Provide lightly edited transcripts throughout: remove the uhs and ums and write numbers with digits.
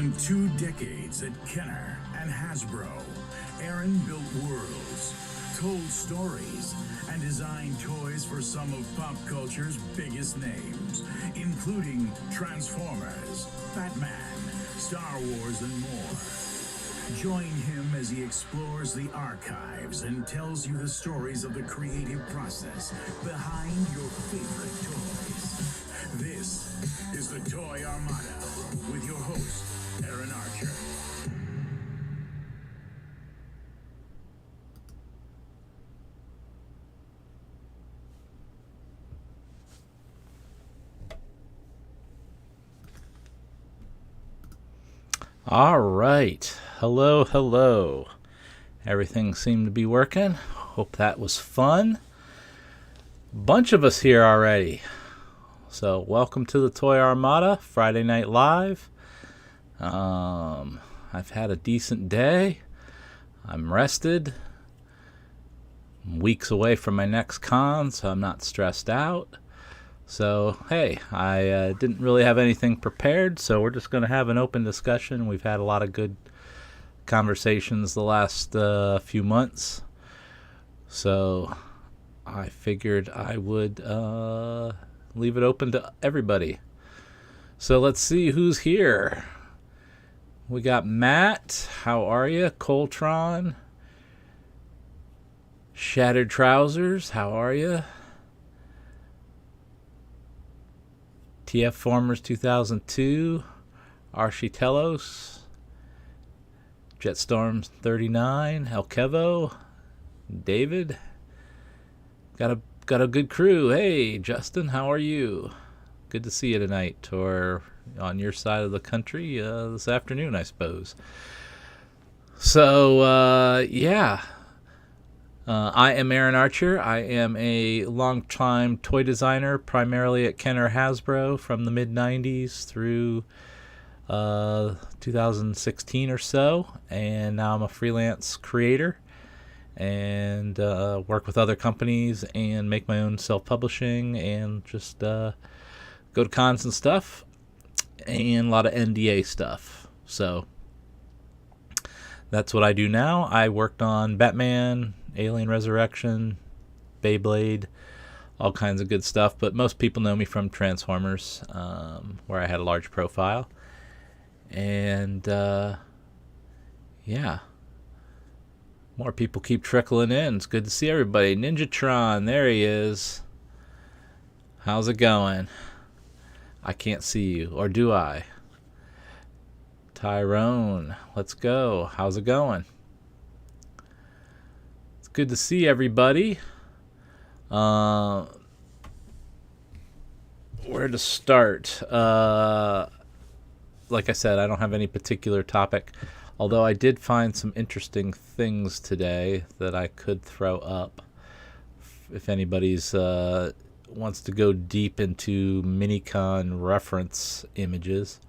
than 2 decades at Kenner and Hasbro, Aaron built worlds, told stories, and designed toys for some of pop culture's biggest names, including Transformers, Batman, Star Wars, and more. Join him as he explores the archives and tells you the stories of the creative process behind your favorite toys. This is the Toy Armada with your host, Aaron Archer. All right. Hello, hello. Everything seemed to be working. Hope that was fun. Bunch of us here already. So welcome to the Toy Armada, Friday Night Live. I've had a decent day. I'm rested. I'm weeks away from my next con, so I'm not stressed out. So, hey, I didn't really have anything prepared, so we're just going to have an open discussion. We've had a lot of good conversations the last few months. So, I figured I would leave it open to everybody. So, let's see who's here. We got Matt. How are you? Coltron. Shattered Trousers. How are you? TF Formers 2002, Architelos, Jetstorm 39, El Kevo, David. Got a good crew. Hey, Justin, how are you? Good to see you tonight, or on your side of the country this afternoon, I suppose. So, yeah. I am Aaron Archer. I am a long-time toy designer, primarily at Kenner Hasbro from the mid-90s through 2016 or so. And now I'm a freelance creator and work with other companies and make my own self-publishing and just go to cons and stuff and a lot of NDA stuff. So that's what I do now. I worked on Batman, Alien Resurrection, Beyblade, all kinds of good stuff. But most people know me from Transformers, where I had a large profile. And, yeah. More people keep trickling in. It's good to see everybody. Ninjatron, there he is. How's it going? I can't see you. Or do I? Tyrone, let's go. How's it going? Good to see everybody. Where to start? Like I said, I don't have any particular topic, although I did find some interesting things today that I could throw up if anybody's wants to go deep into Minicon reference images.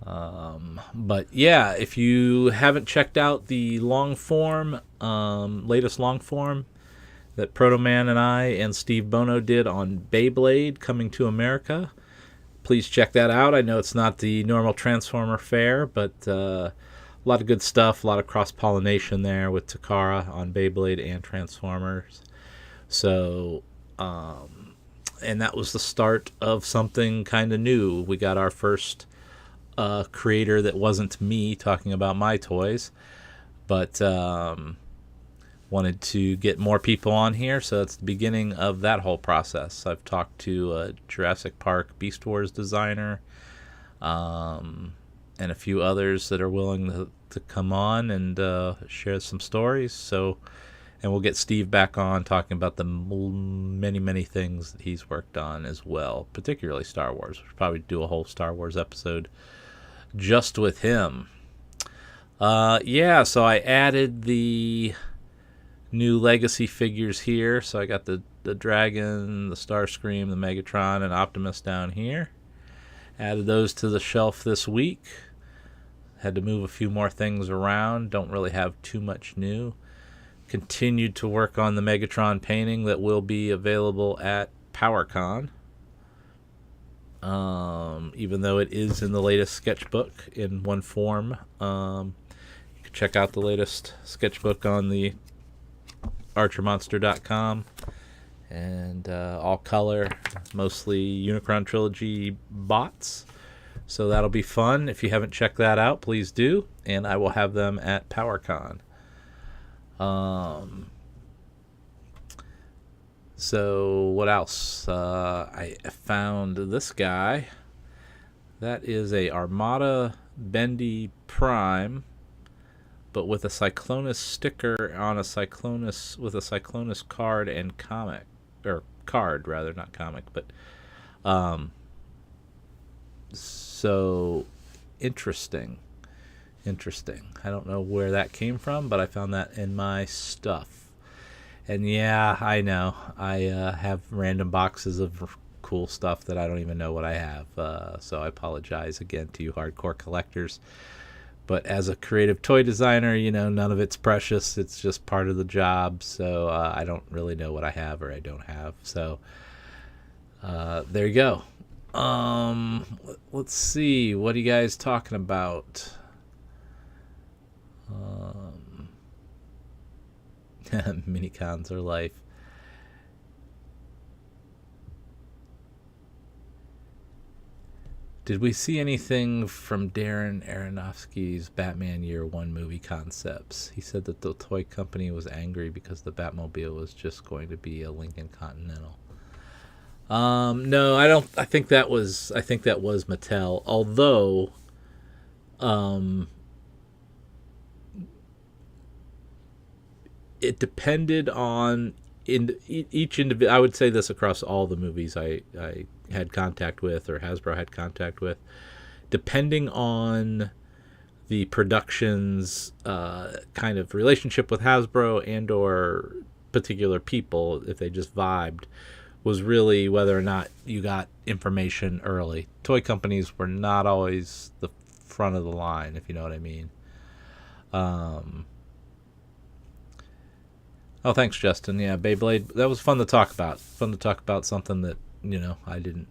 But yeah, if you haven't checked out the long form, latest long form that Protoman and I and Steve Bono did on Beyblade coming to America, please check that out. I know it's not the normal Transformer fare, but a lot of good stuff, a lot of cross-pollination there with Takara on Beyblade and Transformers. So, and that was the start of something kind of new. We got our first creator that wasn't me talking about my toys, but wanted to get more people on here, so that's the beginning of that whole process. I've talked to a Jurassic Park Beast Wars designer and a few others that are willing to come on and share some stories. So, and we'll get Steve back on talking about the many things that he's worked on as well, particularly Star Wars. We'll probably do a whole Star Wars episode just with him. Yeah, so I added the new Legacy figures here. So I got the Dragon, the Starscream, the Megatron, and Optimus down here. Added those to the shelf this week. Had to move a few more things around. Don't really have too much new. Continued to work on the Megatron painting that will be available at POWERCON. even though it is in the latest sketchbook in one form. You can check out the latest sketchbook on the archermonster.com. And all color, mostly Unicron trilogy bots. So that'll be fun. If you haven't checked that out, please do. And I will have them at POWERCon. So what else? I found this guy. That is a Armada Bendy Prime, but with a Cyclonus sticker on a Cyclonus, with a Cyclonus card and comic, or card rather, not comic, but so interesting. I don't know where that came from, but I found that in my stuff. And yeah, I know I have random boxes of cool stuff that I don't even know what I have, so I apologize again to you hardcore collectors. But as a creative toy designer, none of it's precious. It's just part of the job. So I don't really know what I have or I don't have. So there you go. Let's see. What are you guys talking about? Minicons are life. Did we see anything from Darren Aronofsky's Batman Year One movie concepts? He said that the toy company was angry because the Batmobile was just going to be a Lincoln Continental. No, I don't. I think that was Mattel. Although, it depended on each individual. I would say this across all the movies I had contact with, or Hasbro had contact with, depending on the production's kind of relationship with Hasbro and or particular people, if they just vibed, was really whether or not you got information early. Toy companies were not always the front of the line, if you know what I mean. Oh, thanks, Justin. Yeah, Beyblade. That was fun to talk about. Fun to talk about something that, I didn't,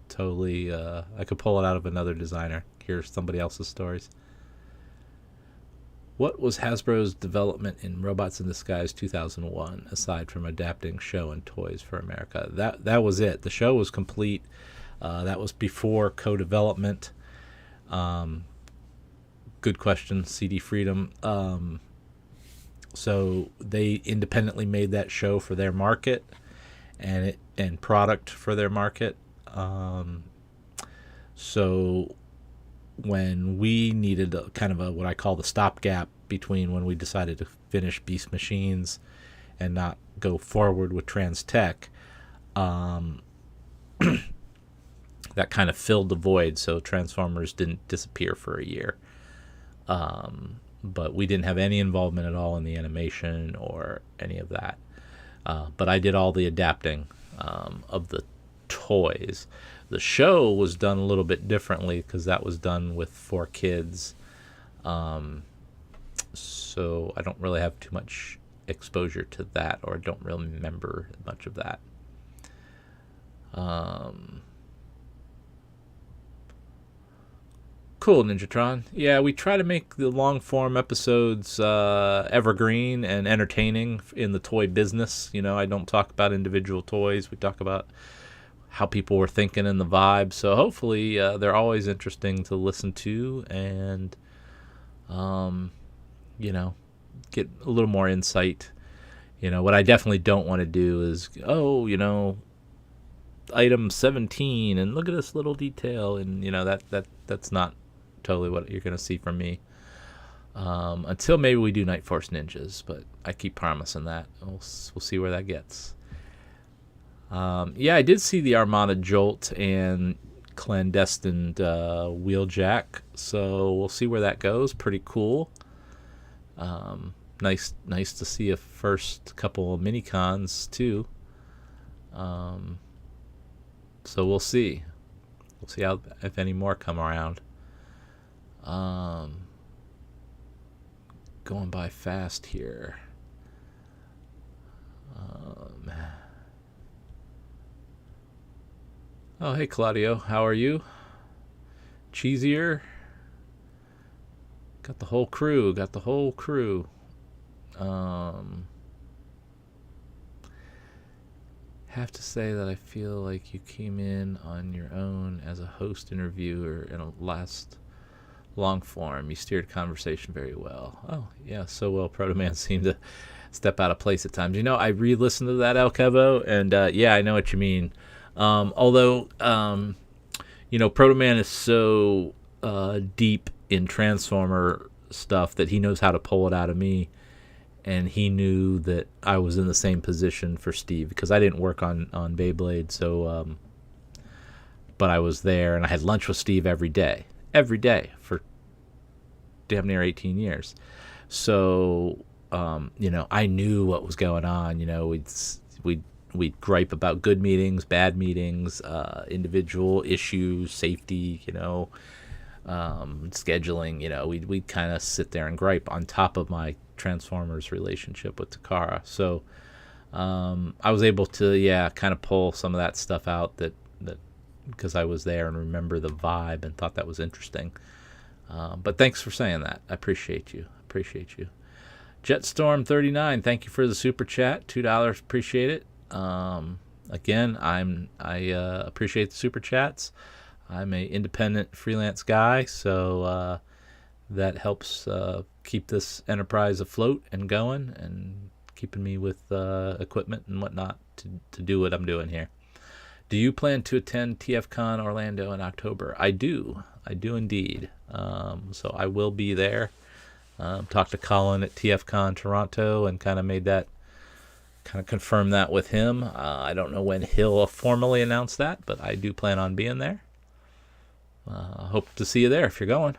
totally, I could pull it out of another designer. Hear somebody else's stories. What was Hasbro's development in Robots in Disguise 2001, aside from adapting show and toys for America? That was it. The show was complete. That was before co-development. Good question, CD Freedom. So they independently made that show for their market and product for their market. So when we needed a kind of what I call the stopgap between when we decided to finish Beast Machines and not go forward with Trans Tech, that kind of filled the void. So Transformers didn't disappear for a year. But we didn't have any involvement at all in the animation or any of that. But I did all the adapting of the toys. The show was done a little bit differently because that was done with 4 kids. So I don't really have too much exposure to that, or don't really remember much of that. Cool, Ninjatron. Yeah, we try to make the long-form episodes evergreen and entertaining in the toy business. I don't talk about individual toys. We talk about how people were thinking and the vibe. So hopefully they're always interesting to listen to and, get a little more insight. What I definitely don't want to do is, item 17 and look at this little detail. And, that's not totally what you're going to see from me until maybe we do Night Force Ninjas, but I keep promising that. We'll see where that gets. Yeah, I did see the Armada Jolt and Clandestine Wheeljack, so we'll see where that goes. Pretty cool. Nice to see a first couple of mini-cons too. So we'll see how, if any more come around. Going by fast here. Oh, hey, Claudio. How are you? Cheesier. Got the whole crew. Um, have to say that I feel like you came in on your own as a host interviewer in a last long form. You steered conversation very well. Oh, yeah, so well. Proto-Man seemed to step out of place at times. I re-listened to that El Kevo, and yeah, I know what you mean. Although, Proto-Man is so deep in Transformer stuff that he knows how to pull it out of me, and he knew that I was in the same position for Steve because I didn't work on Beyblade, so but I was there and I had lunch with Steve every day for damn near 18 years. So I knew what was going on. We'd gripe about good meetings, bad meetings, individual issues, safety, scheduling. We'd kind of sit there and gripe on top of my Transformers relationship with Takara. So I was able to, kind of pull some of that stuff out that because I was there and remember the vibe and thought that was interesting. But thanks for saying that. I appreciate you. Jetstorm39, thank you for the super chat. $2, appreciate it. Again, I appreciate the super chats. I'm a independent freelance guy, so that helps keep this enterprise afloat and going and keeping me with equipment and whatnot to do what I'm doing here. Do you plan to attend TFCon Orlando in October? I do indeed. So I will be there. Talked to Colin at TFCon Toronto and kind of confirmed that with him. I don't know when he'll formally announce that, but I do plan on being there. Hope to see you there if you're going.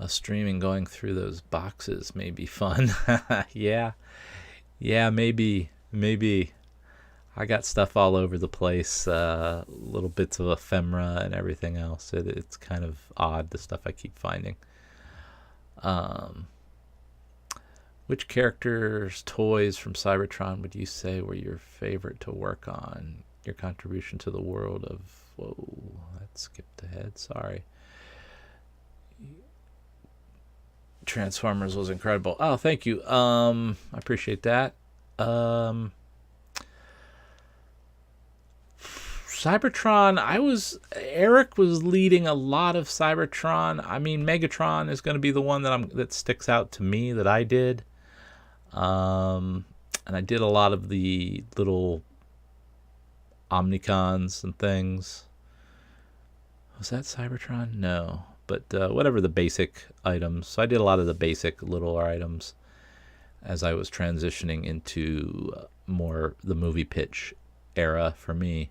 Streaming going through those boxes may be fun. Yeah, maybe. I got stuff all over the place, little bits of ephemera and everything else. It's kind of odd, the stuff I keep finding. Which characters' toys from Cybertron would you say were your favorite to work on? Your contribution to the world of... Whoa, that skipped ahead, sorry. Transformers was incredible. Oh, thank you. I appreciate that. Cybertron, Eric was leading a lot of Cybertron. I mean, Megatron is going to be the one that sticks out to me that I did. And I did a lot of the little Omnicons and things. Was that Cybertron? No. But whatever the basic items. So I did a lot of the basic little items as I was transitioning into more the movie pitch era for me.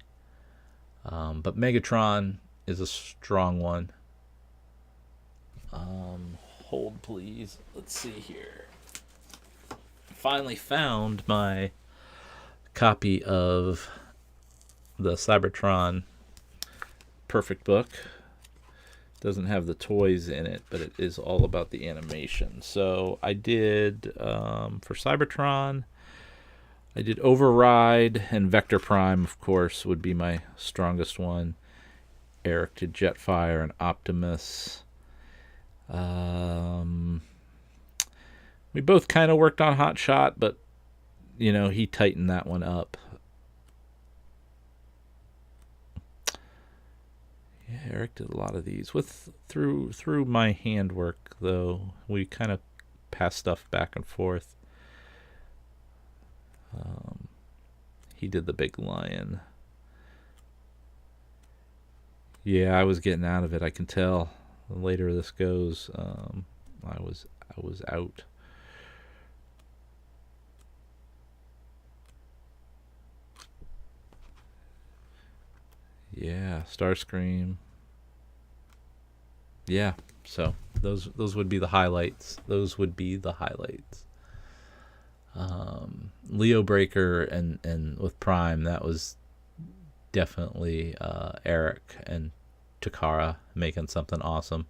But Megatron is a strong one. Hold, please. Let's see here. Finally found my copy of the Cybertron Perfect Book. Doesn't have the toys in it, but it is all about the animation. So I did, for Cybertron, I did Override, and Vector Prime, of course, would be my strongest one. Eric did Jetfire and Optimus. We both kind of worked on Hot Shot, but, he tightened that one up. Yeah, Eric did a lot of these. Through my handwork, though, we kind of passed stuff back and forth. He did the big lion. Yeah, I was getting out of it. I can tell. The later this goes, I was out. Yeah, Starscream. Yeah, so those would be the highlights. Leo Breaker and with Prime, that was definitely Eric and Takara making something awesome.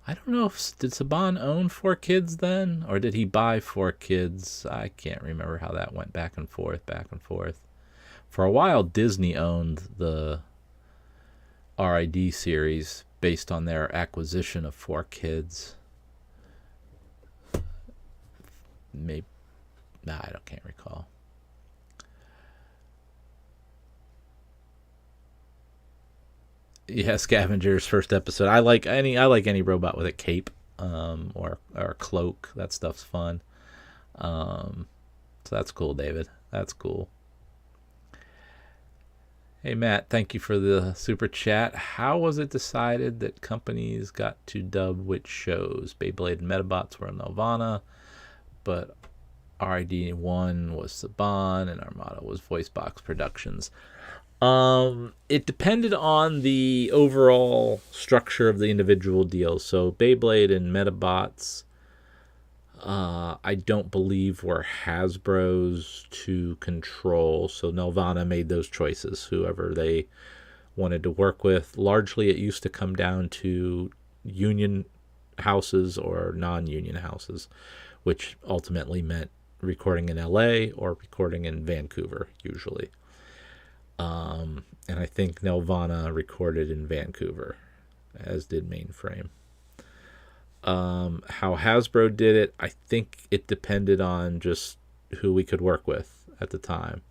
I don't know if did Saban own 4Kids then, or did he buy 4Kids? I can't remember how that went back and forth, back and forth. For a while, Disney owned the RID series based on their acquisition of 4Kids. Maybe, can't recall. Yeah, Scavengers first episode. I like any robot with a cape, or a cloak. That stuff's fun. So that's cool, David. That's cool. Hey Matt, thank you for the super chat. How was it decided that companies got to dub which shows? Beyblade and Medabots were in Nelvana, but RID1 was Saban and Armada was Voicebox Productions. It depended on the overall structure of the individual deals. So Beyblade and Medabots, I don't believe were Hasbro's to control. So Nelvana made those choices, whoever they wanted to work with. Largely, it used to come down to union houses or non-union houses, which ultimately meant recording in LA or recording in Vancouver, usually. And I think Nelvana recorded in Vancouver, as did Mainframe. How Hasbro did it, I think it depended on just who we could work with at the time.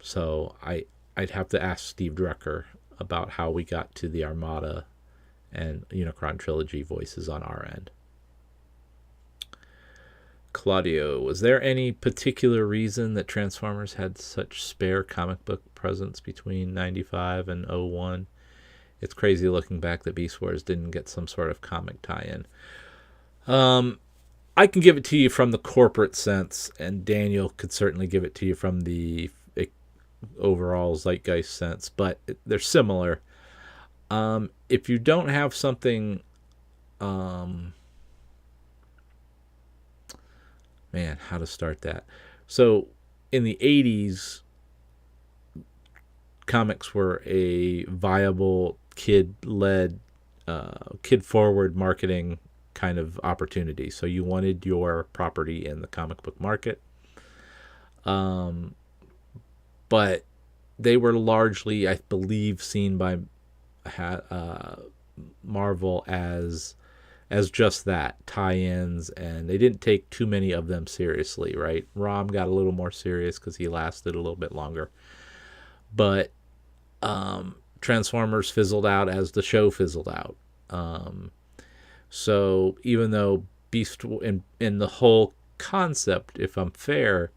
So I'd have to ask Steve Drucker about how we got to the Armada and Unicron trilogy voices on our end. Claudio, was there any particular reason that Transformers had such spare comic book presence between 95 and 01? It's crazy looking back that Beast Wars didn't get some sort of comic tie-in. I can give it to you from the corporate sense, and Daniel could certainly give it to you from the overall zeitgeist sense, but they're similar. If you don't have something... Man, how to start that? So, in the 80s, comics were a viable kid-led, kid-forward marketing kind of opportunity. So you wanted your property in the comic book market. But they were largely, I believe, seen by Marvel as just that, tie-ins, and they didn't take too many of them seriously, right? Rom got a little more serious because he lasted a little bit longer. But Transformers fizzled out as the show fizzled out. So even though Beast in the whole concept, if I'm fair,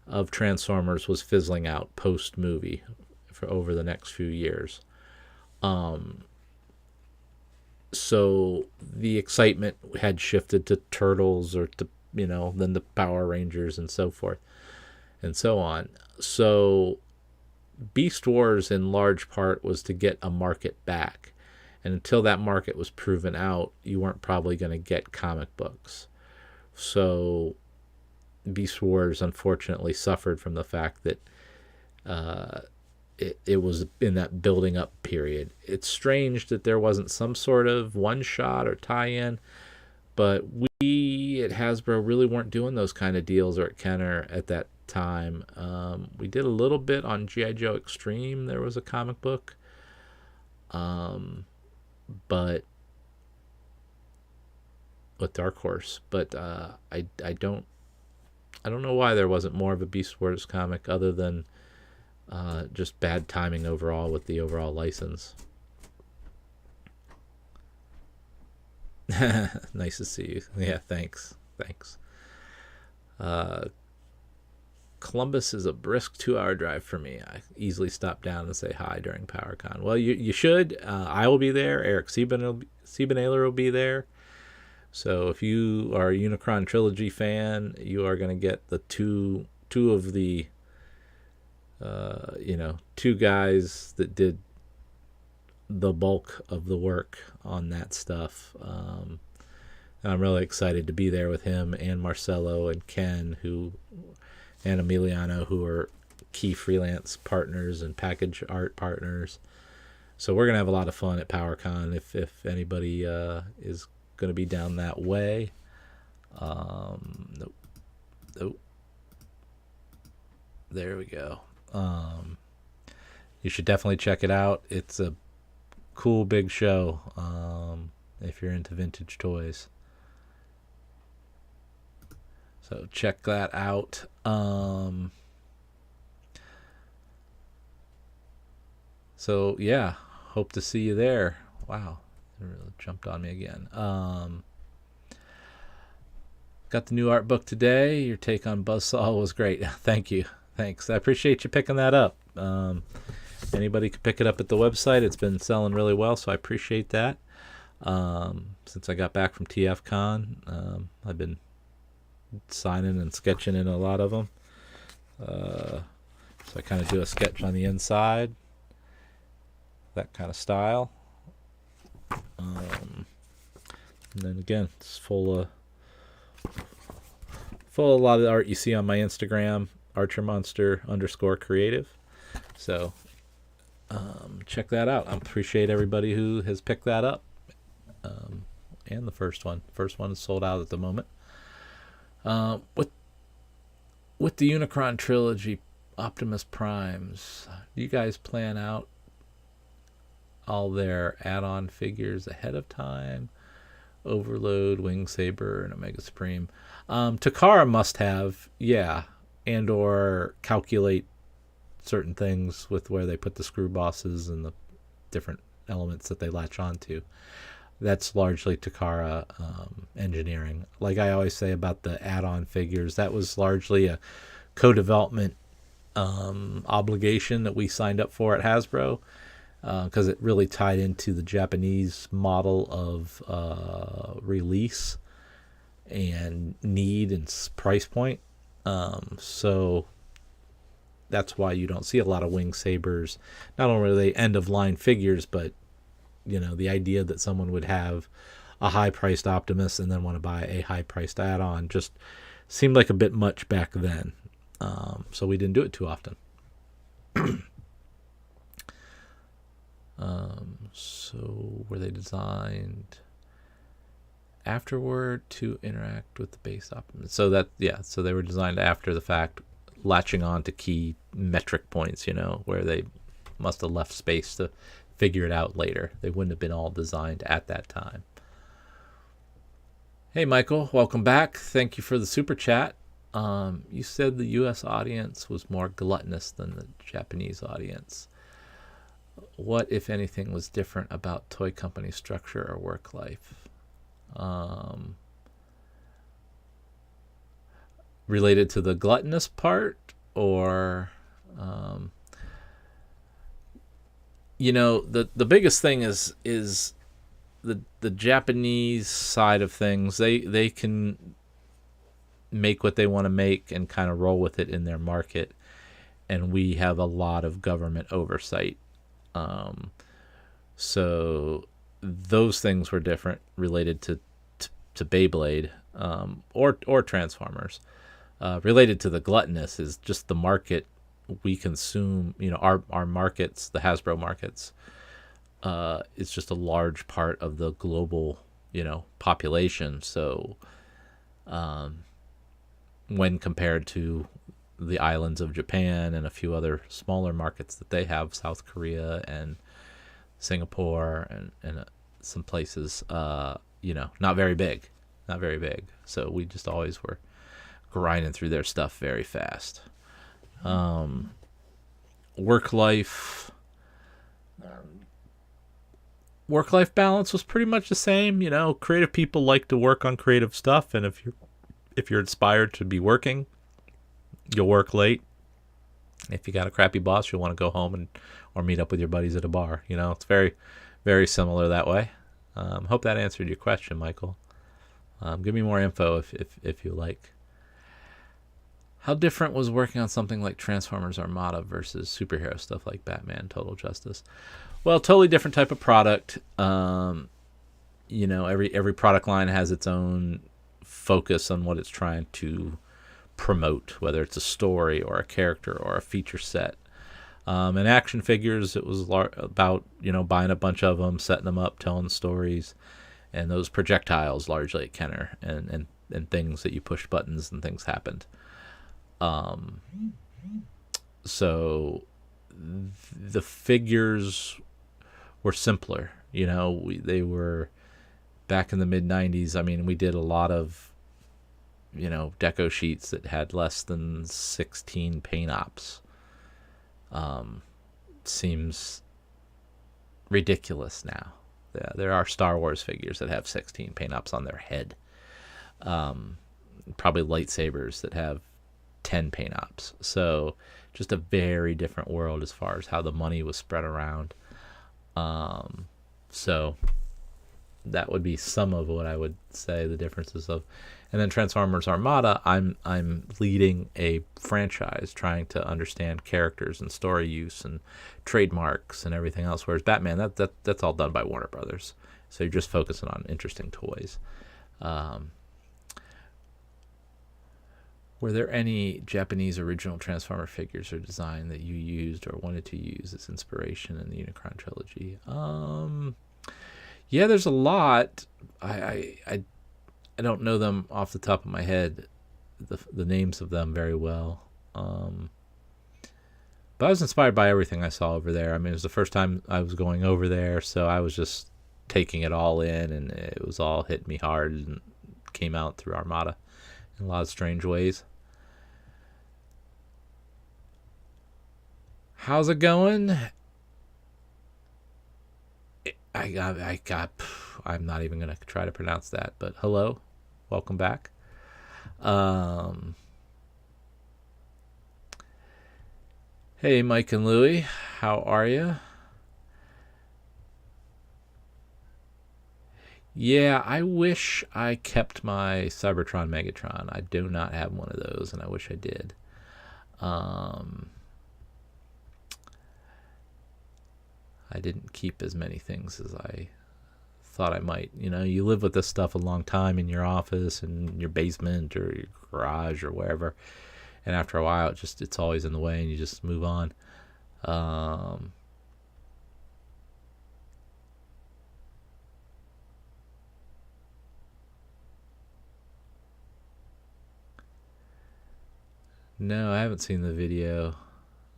of Transformers was fizzling out post-movie for over the next few years. So the excitement had shifted to Turtles or to, then the Power Rangers and so forth and so on. So Beast Wars in large part was to get a market back. And until that market was proven out, you weren't probably going to get comic books. So Beast Wars unfortunately suffered from the fact that it was in that building up period. It's strange that there wasn't some sort of one shot or tie-in, but we at Hasbro really weren't doing those kind of deals, or at Kenner at that time. We did a little bit on G.I. Joe Extreme. There was a comic book, but with Dark Horse. But I don't know why there wasn't more of a Beast Wars comic other than just bad timing overall with the overall license. Nice to see you. Yeah, thanks. Columbus is a brisk 2-hour drive for me. I easily stop down and say hi during PowerCon. Well, you should. I will be there. Eric Siebenahler will be there. So if you are a Unicron Trilogy fan, you are going to get the two of the two guys that did the bulk of the work on that stuff. And I'm really excited to be there with him and Marcelo and Ken and Emiliano, who are key freelance partners and package art partners. So we're going to have a lot of fun at PowerCon. If anybody is going to be down that way. Nope. There we go. You should definitely check it out. It's a cool big show if you're into vintage toys. So check that out. So yeah, hope to see you there. Wow, it really jumped on me again. Got the new art book today. Your take on Buzzsaw was great. Thank you. Thanks. I appreciate you picking that up. Anybody can pick it up at the website. It's been selling really well, so I appreciate that. Since I got back from TFCon, I've been signing and sketching in a lot of them. So I kind of do a sketch on the inside, that kind of style. And then again, it's full of a lot of the art you see on my Instagram, ArcherMonster_creative. So check that out. I appreciate everybody who has picked that up. And the first one is sold out at the moment. With the Unicron trilogy, Optimus Primes, do you guys plan out all their add-on figures ahead of time? Overload, Wing Saber, and Omega Supreme. Takara must have, yeah, and or calculate certain things with where they put the screw bosses and the different elements that they latch onto. That's largely Takara engineering. Like I always say about the add-on figures, that was largely a co-development obligation that we signed up for at Hasbro, because it really tied into the Japanese model of release and need and price point. So that's why you don't see a lot of Wing Sabers. Not only are they end-of-line figures, but the idea that someone would have a high-priced Optimus and then want to buy a high-priced add-on just seemed like a bit much back then. So we didn't do it too often. So were they designed afterward to interact with the base Optimus? So they were designed after the fact, latching on to key metric points, where they must have left space to figure it out later. They wouldn't have been all designed at that time. Hey Michael, welcome back. Thank you for the super chat. You said the US audience was more gluttonous than the Japanese audience. What, if anything, was different about toy company structure or work life? Related to the gluttonous part, or the biggest thing is the Japanese side of things. They can make what they want to make and kind of roll with it in their market, and we have a lot of government oversight. So those things were different related to Beyblade, or Transformers. Related to the gluttonous is just the market we consume. Our markets, the Hasbro markets, it's just a large part of the global population. So when compared to the islands of Japan and a few other smaller markets that they have, South Korea and Singapore and some places, not very big. So we just always were grinding through their stuff very fast. Work-life balance was pretty much the same. Creative people like to work on creative stuff, and if you're inspired to be working, you'll work late. If you got a crappy boss, you'll want to go home or meet up with your buddies at a bar. It's very, very similar that way. Hope that answered your question, Michael. Give me more info if you like. How different was working on something like Transformers Armada versus superhero stuff like Batman, Total Justice? Well, totally different type of product. Every product line has its own focus on what it's trying to promote, whether it's a story or a character or a feature set. In action figures, it was about buying a bunch of them, setting them up, telling stories, and those projectiles largely at Kenner, and things that you pushed buttons and things happened. So the figures were simpler. They were back in the mid 90s. I mean, we did a lot of, deco sheets that had less than 16 paint ops. Seems ridiculous now. Yeah, there are Star Wars figures that have 16 paint ops on their head. Probably lightsabers that have 10 paint ops. So just a very different world as far as how the money was spread around. So that would be some of what I would say the differences of. And then Transformers Armada, I'm leading a franchise trying to understand characters and story use and trademarks and everything else. Whereas Batman, that's all done by Warner Brothers. So you're just focusing on interesting toys. Were there any Japanese original Transformer figures or design that you used or wanted to use as inspiration in the Unicron trilogy? Yeah, there's a lot. I don't know them off the top of my head, the names of them very well. But I was inspired by everything I saw over there. I mean, it was the first time I was going over there, so I was just taking it all in, and it was all hit me hard and came out through Armada in a lot of strange ways. How's it going? I'm not even going to try to pronounce that, but hello, welcome back. Hey, Mike and Louie, how are you? Yeah, I wish I kept my Cybertron Megatron. I do not have one of those, and I wish I did. I didn't keep as many things as I thought I might. You live with this stuff a long time in your office, in your basement, or your garage, or wherever. And after a while, it's always in the way, and you just move on. No, I haven't seen the video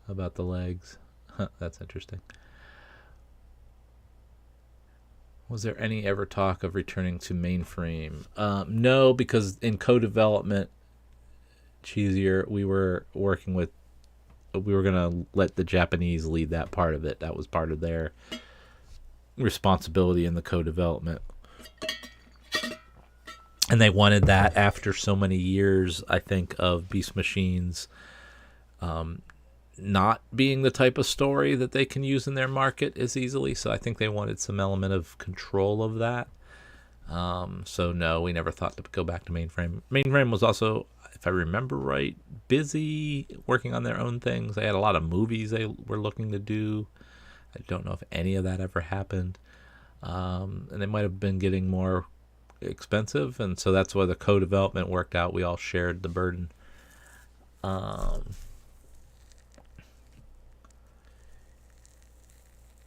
about the legs. That's interesting. Was there any ever talk of returning to mainframe? No, because in co-development, cheesier, we were going to let the Japanese lead that part of it. That was part of their responsibility in the co-development. And they wanted that after so many years, I think, of Beast Machines not being the type of story that they can use in their market as easily. So I think they wanted some element of control of that. So no, we never thought to go back to mainframe. Mainframe was also, if I remember right, busy working on their own things. They had a lot of movies they were looking to do. I don't know if any of that ever happened. And they might have been getting more expensive, and so that's why the co-development worked out. We all shared the burden.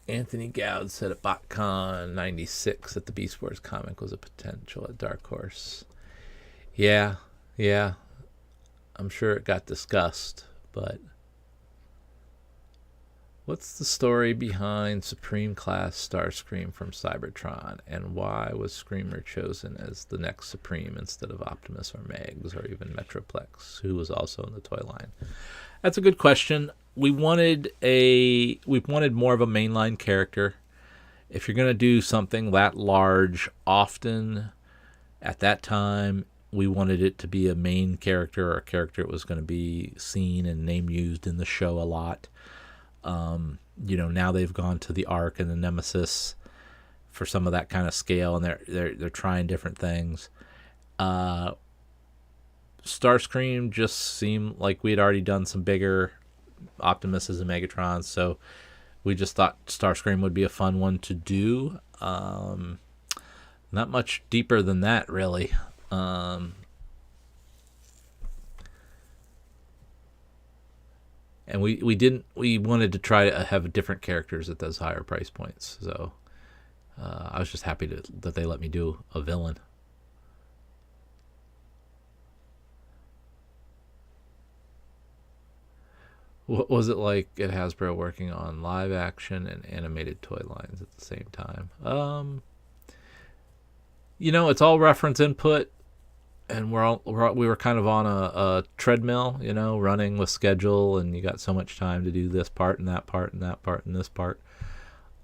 Anthony Gowd said at BotCon 96 that the Beast Wars comic was a potential at Dark Horse. Yeah. I'm sure it got discussed, but what's the story behind Supreme Class Starscream from Cybertron, and why was Screamer chosen as the next Supreme instead of Optimus or Megs or even Metroplex, who was also in the toy line? That's a good question. We wanted more of a mainline character. If you're going to do something that large often, at that time, we wanted it to be a main character, or a character that was going to be seen and name used in the show a lot. Now they've gone to the Ark and the Nemesis for some of that kind of scale, and they're trying different things. Starscream just seemed like we had already done some bigger Optimuses and Megatrons, so we just thought Starscream would be a fun one to do. Not much deeper than that, really. And we wanted to try to have different characters at those higher price points. So I was just happy that they let me do a villain. What was it like at Hasbro working on live action and animated toy lines at the same time? It's all reference input, and we were kind of on a treadmill, running with schedule, and you got so much time to do this part and that part and that part and this part.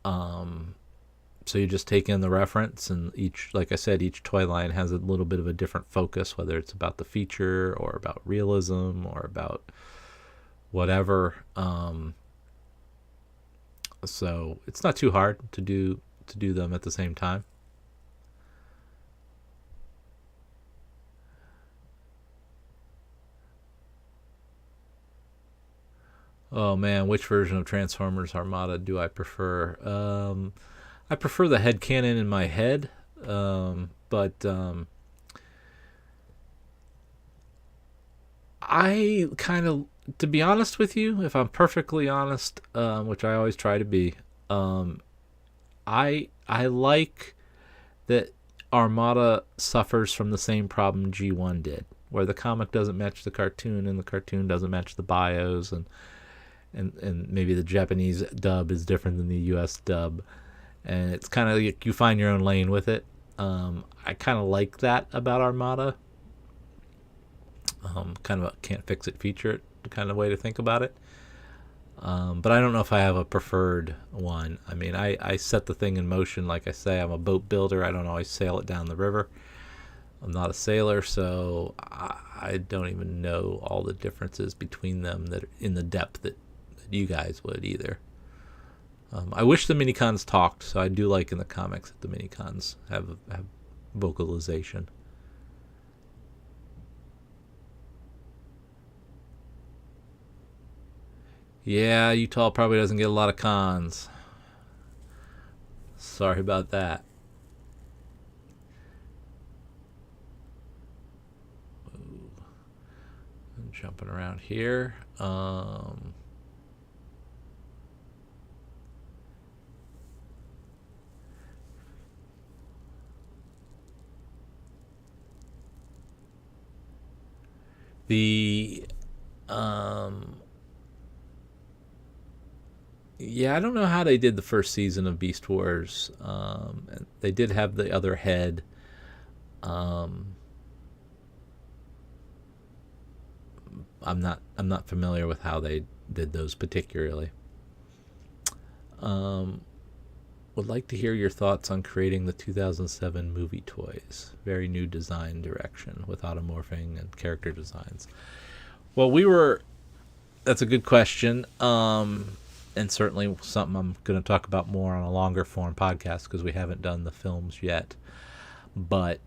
So you just take in the reference, and like I said, each toy line has a little bit of a different focus, whether it's about the feature or about realism or about whatever. So it's not too hard to do them at the same time. Oh man, which version of Transformers Armada do I prefer? I prefer the headcanon in my head, but I kind of, to be honest with you, if I'm perfectly honest, which I always try to be, I like that Armada suffers from the same problem G1 did, where the comic doesn't match the cartoon and the cartoon doesn't match the bios, and maybe the Japanese dub is different than the US dub, and it's kind of like you find your own lane with it. I kind of like that about Armada. Kind of a can't fix it, feature it kind of way to think about it. But I don't know if I have a preferred one. I mean, I set the thing in motion. Like I say, I'm a boat builder. I don't always sail it down the river. I'm not a sailor, so I don't even know all the differences between them that are in the depth that you guys would either. I wish the minicons talked, so I do like in the comics that the minicons have vocalization. Yeah, Utah probably doesn't get a lot of cons. Sorry about that. I'm jumping around here. Yeah, I don't know how they did the first season of Beast Wars. They did have the other head. I'm not familiar with how they did those particularly. Would like to hear your thoughts on creating the 2007 movie toys. Very new design direction with automorphing and character designs. Well, that's a good question. And certainly something I'm going to talk about more on a longer form podcast because we haven't done the films yet. But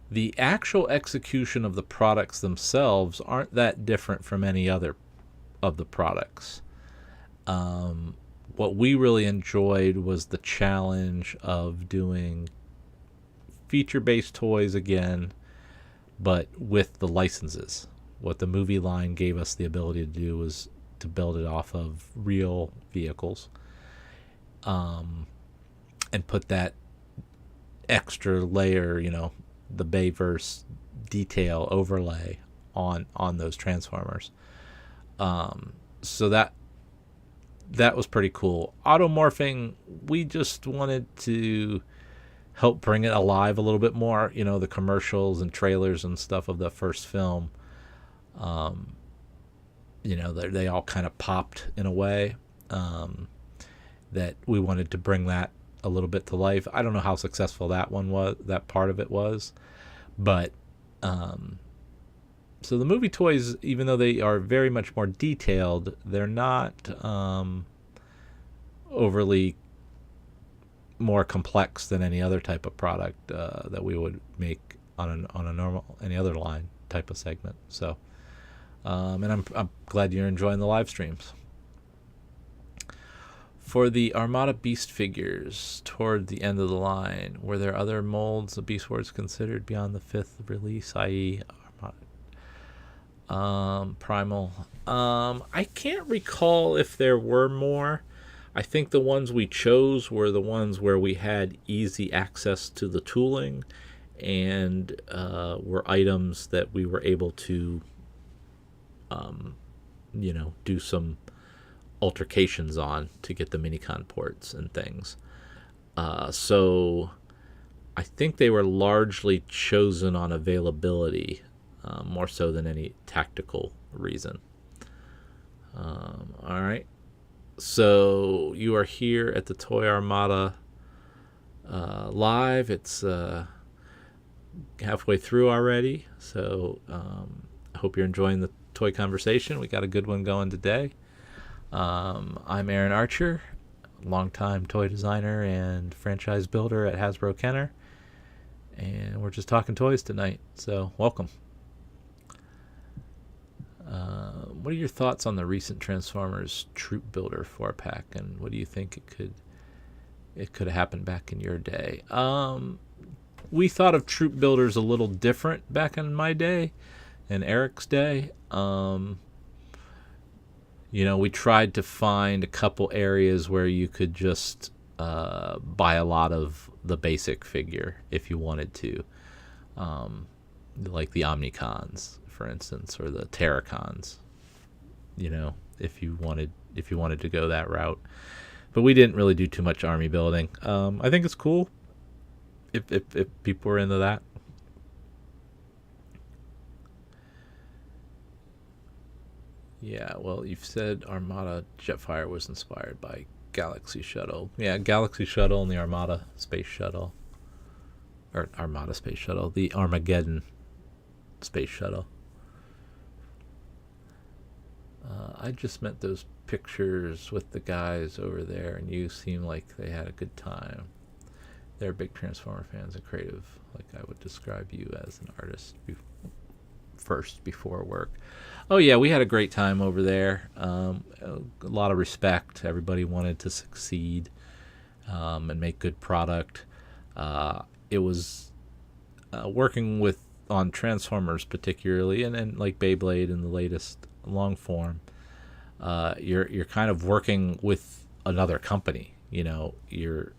the actual execution of the products themselves aren't that different from any other of the products. What we really enjoyed was the challenge of doing feature-based toys again, but with the licenses. What the movie line gave us the ability to do was to build it off of real vehicles, and put that extra layer, the Bayverse detail overlay on those Transformers. So that was pretty cool. Automorphing, we just wanted to help bring it alive a little bit more. The commercials and trailers and stuff of the first film. They all kind of popped in a way that we wanted to bring that a little bit to life. I don't know how successful that part of it was, but so the movie toys, even though they are very much more detailed, they're not overly more complex than any other type of product that we would make on a normal any other line type of segment. So. And I'm glad you're enjoying the live streams. For the Armada Beast figures toward the end of the line, were there other molds of Beast Wars considered beyond the 5th release, i.e. Armada Primal? I can't recall if there were more. I think the ones we chose were the ones where we had easy access to the tooling and were items that we were able to, do some altercations on to get the Minicon ports and things. So I think they were largely chosen on availability, more so than any tactical reason. All right. So you are here at the Toy Armada live. It's halfway through already. So I hope you're enjoying the toy conversation. We got a good one going today. I'm Aaron Archer, longtime toy designer and franchise builder at Hasbro Kenner. And we're just talking toys tonight. So welcome. What are your thoughts on the recent Transformers Troop Builder 4-pack, and what do you think it could have happened back in your day? We thought of Troop Builders a little different back in my day and Eric's day. We tried to find a couple areas where you could just buy a lot of the basic figure if you wanted to, like the Omnicons, for instance, or the Terracons. If you wanted to go that route, but we didn't really do too much army building. I think it's cool if people are into that. Yeah, well, you've said Armada Jetfire was inspired by Galaxy Shuttle. Yeah, Galaxy Shuttle and the Armada Space Shuttle. Or Armada Space Shuttle. The Armageddon Space Shuttle. I just met those pictures with the guys over there, and you seem like they had a good time. They're big Transformer fans and creative, like I would describe you as an artist first before work. Oh yeah, we had a great time over there. A lot of respect. Everybody wanted to succeed and make good product. It was working on Transformers particularly, and like Beyblade in the latest long form. You're kind of working with another company. You're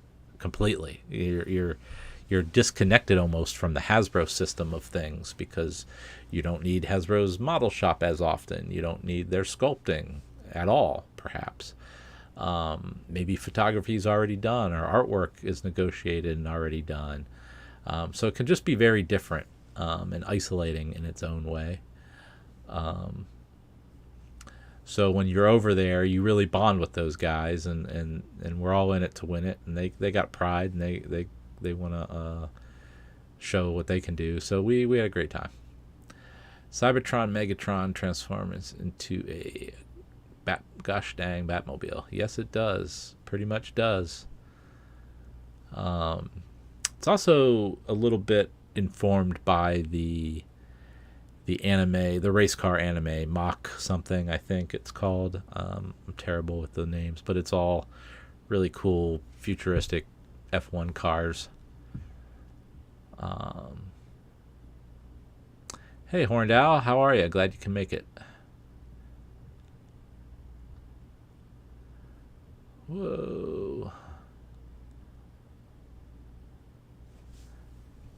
disconnected almost from the Hasbro system of things, because you don't need Hasbro's model shop as often. You don't need their sculpting at all, perhaps. Maybe photography is already done, or artwork is negotiated and already done. So it can just be very different and isolating in its own way. So when you're over there, you really bond with those guys, and we're all in it to win it, and they got pride, and they want to show what they can do. So we had a great time. Cybertron Megatron transforms into a gosh dang Batmobile. Yes, it does. Pretty much does. It's also a little bit informed by the anime, the race car anime, Mach something, I think it's called. I'm terrible with the names, but it's all really cool, futuristic F1 cars. Hey, Horned Owl, how are you? Glad you can make it. Whoa.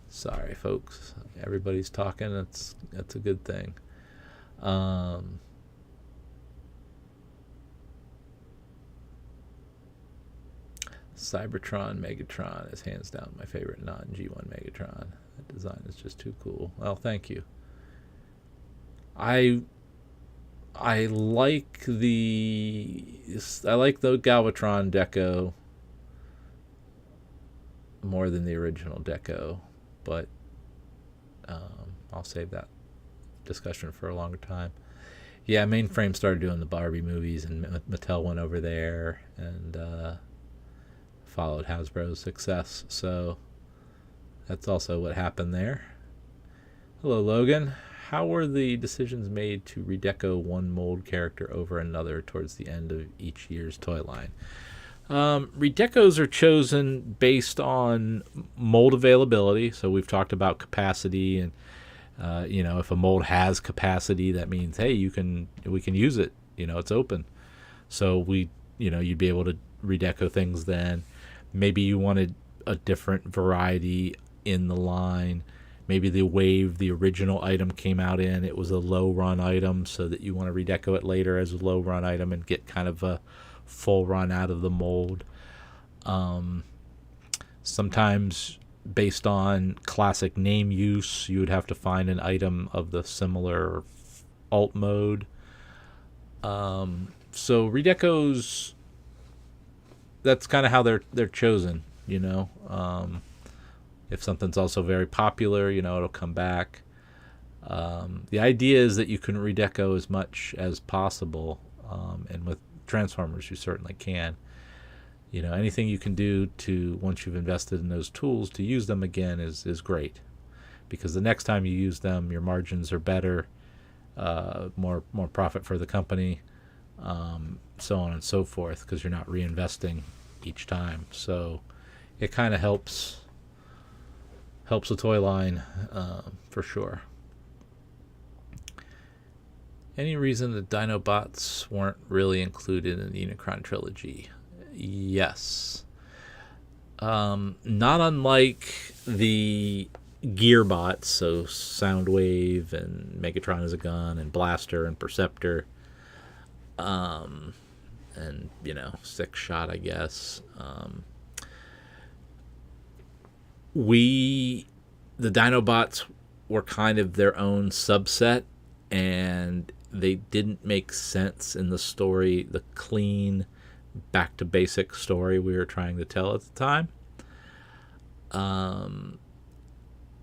Sorry, folks. Everybody's talking. That's a good thing. Cybertron Megatron is hands down my favorite non-G1 Megatron. That design is just too cool. Well, thank you. I like the Galvatron Deco more than the original Deco, but I'll save that discussion for a longer time. Yeah, Mainframe started doing the Barbie movies, and Mattel went over there and followed Hasbro's success. So that's also what happened there. Hello, Logan. How were the decisions made to redeco one mold character over another towards the end of each year's toy line? Redecos are chosen based on mold availability. So we've talked about capacity, and if a mold has capacity, that means, hey, we can use it. It's open. So you'd be able to redeco things then. Maybe you wanted a different variety in the line. Maybe the wave the original item came out in, it was a low run item, so that you want to redeco it later as a low run item and get kind of a full run out of the mold. Sometimes based on classic name use, you would have to find an item of the similar alt mode. So redecos, that's kind of how they're chosen, you know. If something's also very popular, you know, it'll come back. The idea is that you can redeco as much as possible, and with Transformers you certainly can. You know, anything you can do to, once you've invested in those tools, to use them again is great, because the next time you use them, your margins are better, more profit for the company, so on and so forth, because you're not reinvesting each time. So it kind of helps the toy line, for sure. Any reason the Dinobots weren't really included in the Unicron trilogy? Yes. Not unlike the Gearbots, so Soundwave and Megatron as a gun and Blaster and Perceptor, and, you know, Six Shot, I guess. The Dinobots were kind of their own subset, and they didn't make sense in the story, the clean, back to basic story we were trying to tell at the time. And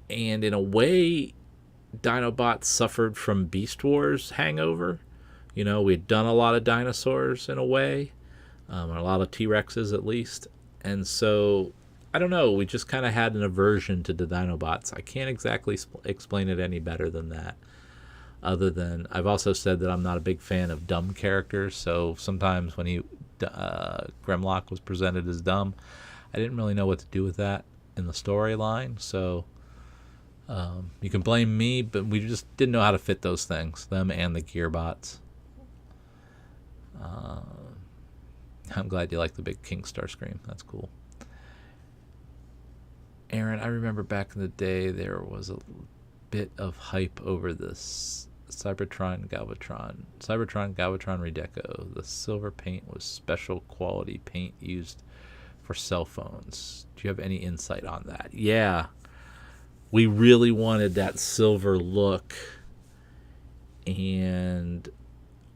in a way, Dinobots suffered from Beast Wars hangover. You know, we'd done a lot of dinosaurs in a way, a lot of T-Rexes at least, and so I don't know, we just kind of had an aversion to the Dinobots. I can't exactly explain it any better than that, other than I've also said that I'm not a big fan of dumb characters, so sometimes when Grimlock was presented as dumb, I didn't really know what to do with that in the storyline, so you can blame me, but we just didn't know how to fit those things, them and the Gearbots. I'm glad you like the big King Starscream. That's cool. Aaron, I remember back in the day there was a bit of hype over this Cybertron Galvatron redeco. The silver paint was special quality paint used for cell phones. Do you have any insight on that? Yeah, we really wanted that silver look, and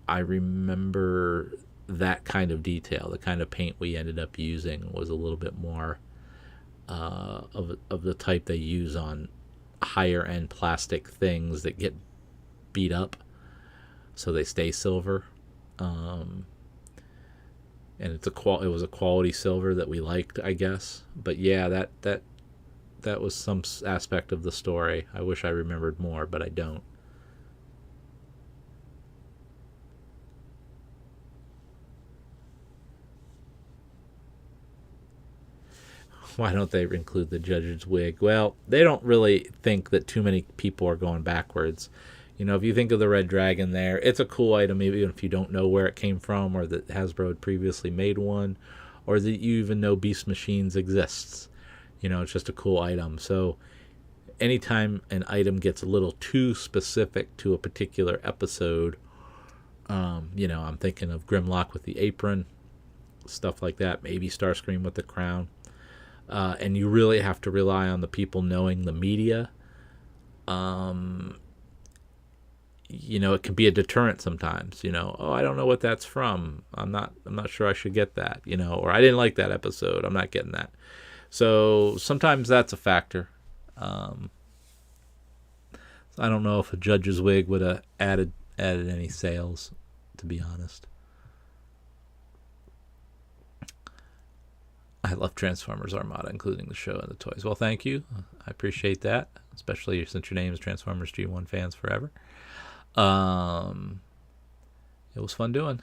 I remember that kind of detail. The kind of paint we ended up using was a little bit more of the type they use on higher end plastic things that get beat up, so they stay silver. And it was a quality silver that we liked, I guess. But yeah, that was some aspect of the story. I wish I remembered more, but I don't. Why don't they include the judge's wig? Well, they don't really think that too many people are going backwards. You know, if you think of the Red Dragon there, it's a cool item, even if you don't know where it came from, or that Hasbro had previously made one, or that you even know Beast Machines exists. You know, it's just a cool item. So anytime an item gets a little too specific to a particular episode, you know, I'm thinking of Grimlock with the apron, stuff like that, maybe Starscream with the crown. And you really have to rely on the people knowing the media. You know, it can be a deterrent sometimes. You know, oh, I don't know what that's from. I'm not sure I should get that. You know, or I didn't like that episode. I'm not getting that. So sometimes that's a factor. I don't know if a judge's wig would have added any sales, to be honest. I love Transformers Armada, including the show and the toys. Well, thank you. I appreciate that, especially since your name is Transformers G1 Fans Forever. It was fun doing.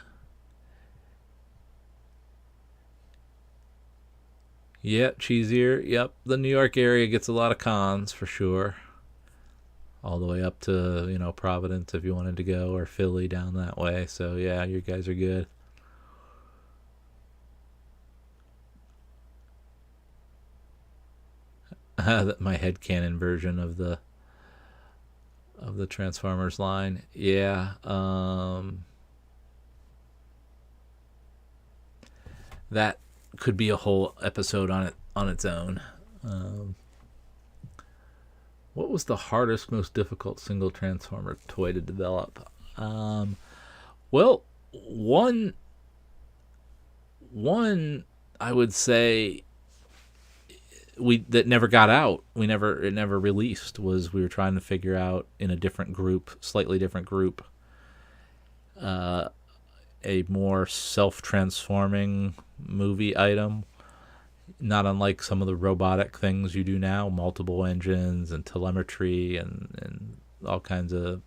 Yep, cheesier. Yep, the New York area gets a lot of cons for sure. All the way up to, you know, Providence if you wanted to go, or Philly down that way. So yeah, you guys are good. my headcanon version of the Transformers line. Yeah. That could be a whole episode on its own. What was the hardest, most difficult single Transformer toy to develop? Well, one I would say that never got out. It never released. Was we were trying to figure out in a different group, slightly different group, a more self-transforming movie item, not unlike some of the robotic things you do now, multiple engines and telemetry and all kinds of,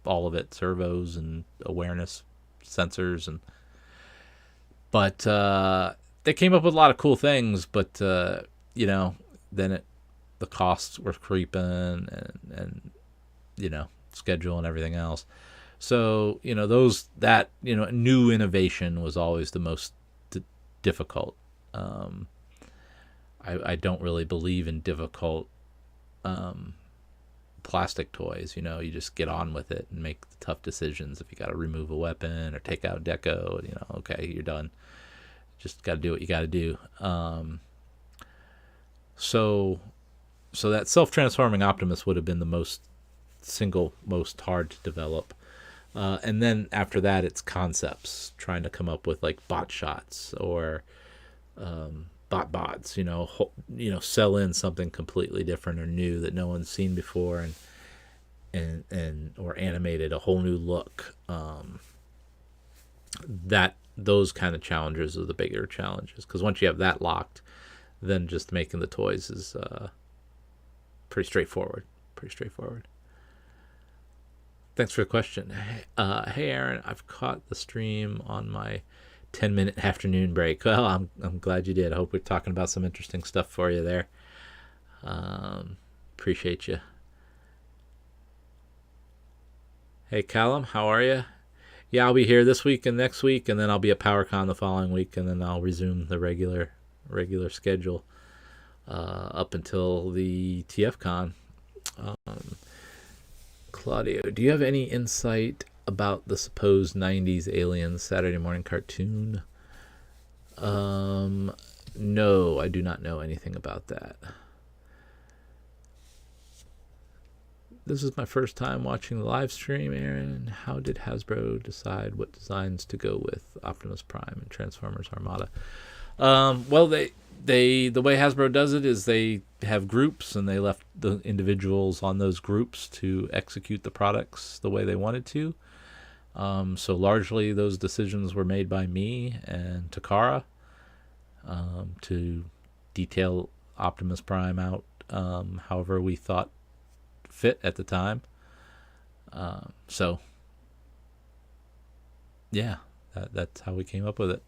all of it, servos and awareness sensors. But they came up with a lot of cool things, but then the costs were creeping and schedule and everything else. So new innovation was always the most difficult. I don't really believe in difficult plastic toys. You just get on with it and make the tough decisions. If you got to remove a weapon or take out deco, okay, you're done. Just got to do what you got to do. So that self-transforming Optimus would have been the most hard to develop. And then after that, it's concepts, trying to come up with like bot shots or bots, sell in something completely different or new that no one's seen before, and or animated a whole new look. Those kind of challenges are the bigger challenges, because once you have that locked, then just making the toys is pretty straightforward. Thanks for the question. Hey Aaron, I've caught the stream on my 10-minute afternoon break. Well, I'm glad you did. I hope we're talking about some interesting stuff for you there. Appreciate you. Hey Callum, how are you? Yeah, I'll be here this week and next week, and then I'll be at PowerCon the following week, and then I'll resume the regular schedule up until the TFCon. Claudio, do you have any insight about the supposed 90s aliens Saturday morning cartoon? No, I do not know anything about that. This is my first time watching the live stream, Aaron. How did Hasbro decide what designs to go with Optimus Prime and Transformers Armada? Well, the way Hasbro does it is they have groups, and they left the individuals on those groups to execute the products the way they wanted to. So largely those decisions were made by me and Takara to detail Optimus Prime out however we thought fit at the time. So yeah, that's how we came up with it.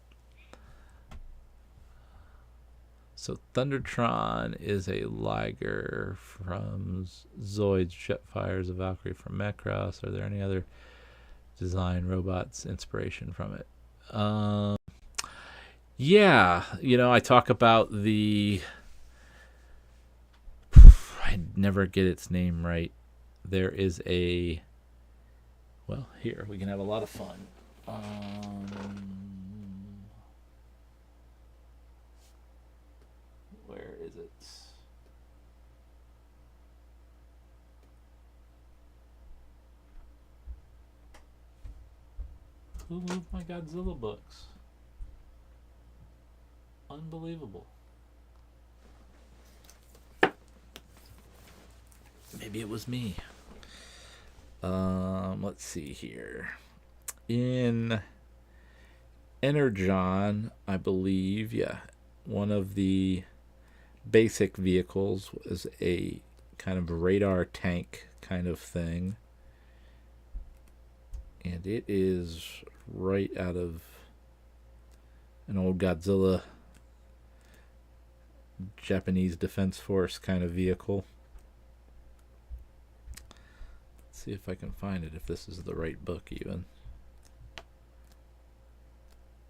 So Thundertron is a Liger from Zoids, Jetfires, a Valkyrie from Macross. Are there any other design robots inspiration from it? Yeah, I talk about I never get its name right. There is here we can have a lot of fun. Where is it? Who moved my Godzilla books? Unbelievable. Maybe it was me. Let's see here. In Energon, I believe, one of the basic vehicles was a kind of radar tank kind of thing. And it is right out of an old Godzilla Japanese Defense Force kind of vehicle. Let's see if I can find it, if this is the right book even.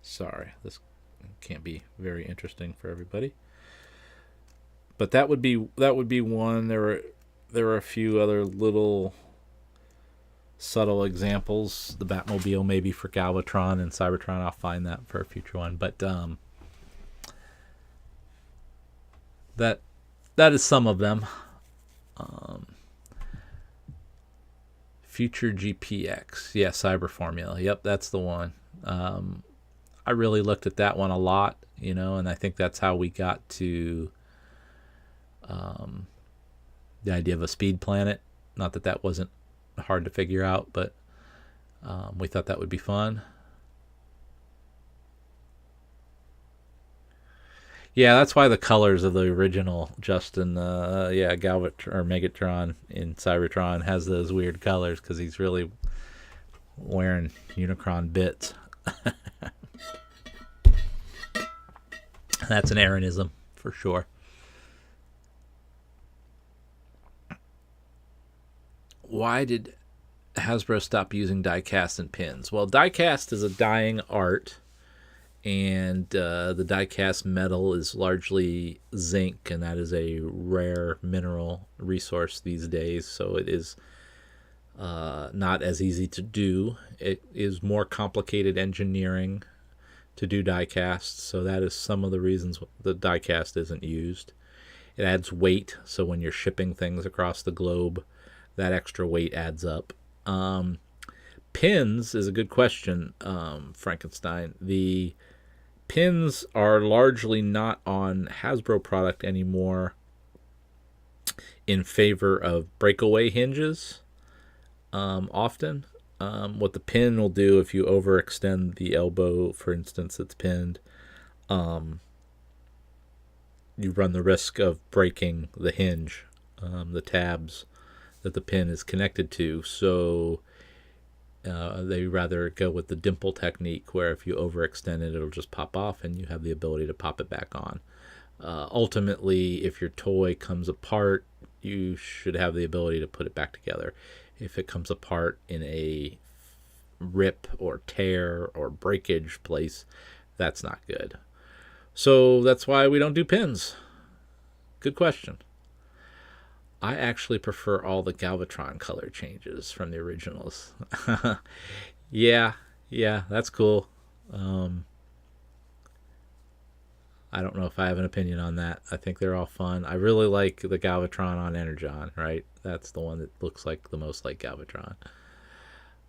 Sorry, this can't be very interesting for everybody. But that would be one. There were a few other little subtle examples. The Batmobile maybe for Galvatron and Cybertron. I'll find that for a future one. But that is some of them. Future GPX. Yeah, Cyber Formula. Yep, that's the one. I really looked at that one a lot, and I think that's how we got to the idea of a speed planet. Not that that wasn't hard to figure out, but we thought that would be fun. Yeah, that's why the colors of the original Justin, Galvatron or Megatron in Cybertron has those weird colors, because he's really wearing Unicron bits. That's an Aaronism for sure. Why did Hasbro stop using die-cast and pins? Well, die-cast is a dying art, and the die-cast metal is largely zinc, and that is a rare mineral resource these days, so it is not as easy to do. It is more complicated engineering to do die-cast, so that is some of the reasons the die-cast isn't used. It adds weight, so when you're shipping things across the globe, that extra weight adds up. Pins is a good question, Frankenstein. The pins are largely not on Hasbro product anymore in favor of breakaway hinges. Often, what the pin will do, if you overextend the elbow, for instance, that's pinned, you run the risk of breaking the hinge, the tabs that the pin is connected to. So they rather go with the dimple technique, where if you overextend it, it'll just pop off and you have the ability to pop it back on. Ultimately, if your toy comes apart, you should have the ability to put it back together. If it comes apart in a rip or tear or breakage place, that's not good. So that's why we don't do pins. Good question. I actually prefer all the Galvatron color changes from the originals. Yeah, that's cool. I don't know if I have an opinion on that. I think they're all fun. I really like the Galvatron on Energon, right? That's the one that looks like the most like Galvatron.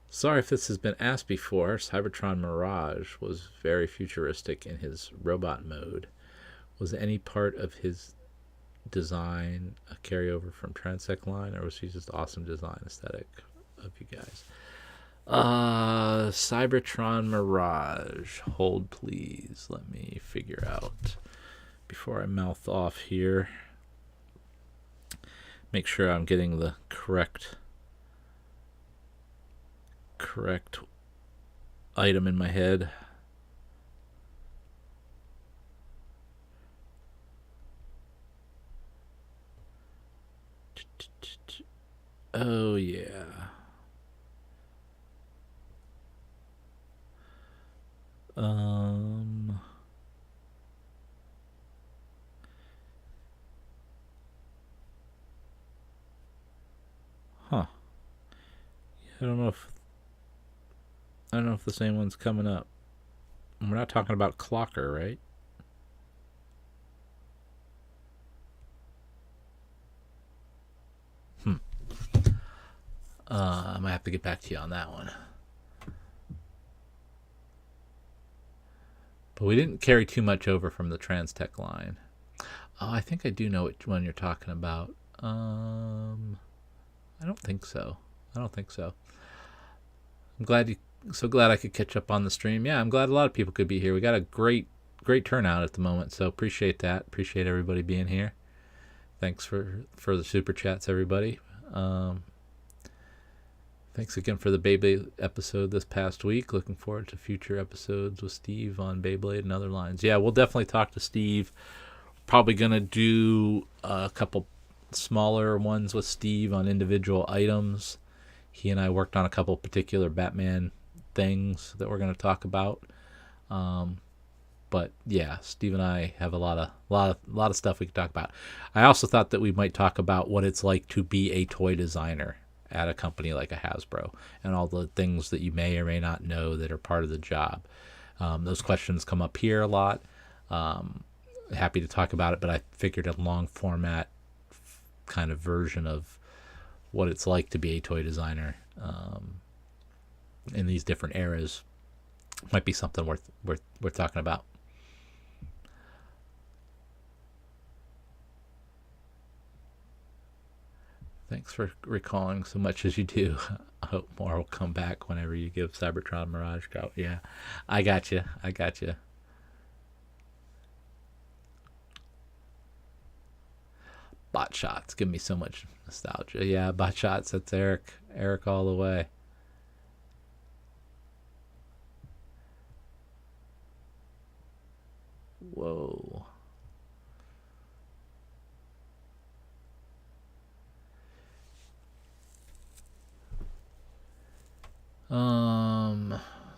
Sorry if this has been asked before. Cybertron Mirage was very futuristic in his robot mode. Was any part of his design a carryover from Transect line, or was he just awesome design aesthetic of you guys? Cybertron Mirage. Hold please. Let me figure out before I mouth off here. Make sure I'm getting the correct item in my head. Oh yeah. Huh. I don't know if the same one's coming up. We're not talking about Clocker, right? I might have to get back to you on that one. But we didn't carry too much over from the Transtech line. Oh, I think I do know which one you're talking about. I don't think so. I'm so glad I could catch up on the stream. Yeah, I'm glad a lot of people could be here. We got a great turnout at the moment, so appreciate that. Appreciate everybody being here. Thanks for the super chats, everybody. Thanks again for the Beyblade episode this past week. Looking forward to future episodes with Steve on Beyblade and other lines. Yeah, we'll definitely talk to Steve. Probably going to do a couple smaller ones with Steve on individual items. He and I worked on a couple particular Batman things that we're going to talk about. But yeah, Steve and I have a lot of stuff we can talk about. I also thought that we might talk about what it's like to be a toy designer at a company like a Hasbro, and all the things that you may or may not know that are part of the job. Those questions come up here a lot. Happy to talk about it, but I figured a long format kind of version of what it's like to be a toy designer in these different eras might be something worth talking about. Thanks for recalling so much as you do. I hope more will come back whenever you give Cybertron Mirage go. Yeah, I got you. Bot shots give me so much nostalgia. Yeah, bot shots. That's Eric. Eric all the way. Whoa.